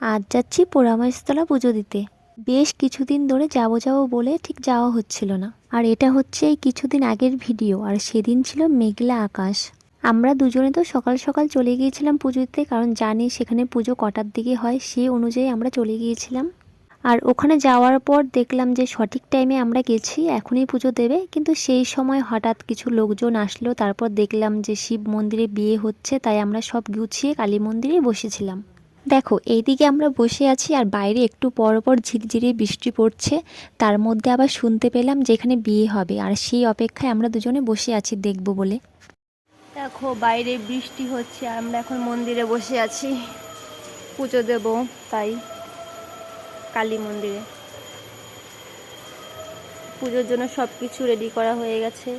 আজ যাচ্ছি পোড়ামাইশতলা পুজো দিতে। বেশ কিছুদিন ধরে যাবো যাবো বলে ঠিক যাওয়া হচ্ছিল না। আর এটা হচ্ছে এই কিছুদিন আগের ভিডিও, আর সেদিন ছিল মেঘলা আকাশ। আমরা দুজনে তো সকাল সকাল চলে গিয়েছিলাম পুজো দিতে, কারণ জানি সেখানে পুজো কটার দিকে হয়, সেই অনুযায়ী আমরা চলে গিয়েছিলাম। আর ওখানে যাওয়ার পর দেখলাম যে সঠিক টাইমে আমরা গেছি, এখনই পুজো দেবে, কিন্তু সেই সময় হঠাৎ কিছু লোকজন আসলো। তারপর দেখলাম যে শিব মন্দিরে বিয়ে হচ্ছে, তাই আমরা সব গুছিয়ে কালী মন্দিরে বসেছিলাম। দেখো, এইদিকে আমরা বসে আছি আর বাইরে একটু পর পর ঝিরঝিরে বৃষ্টি পড়ছে। তার মধ্যে আবার শুনতে পেলাম যে এখানে বিয়ে হবে, আর সেই অপেক্ষায় আমরা দুজনে বসে আছি দেখব বলে। দেখো, বাইরে বৃষ্টি হচ্ছে আর আমরা এখন মন্দিরে বসে আছি, পুজো দেব তাই। কালী মন্দিরে পুজোর জন্য সব কিছু রেডি করা হয়ে গেছে।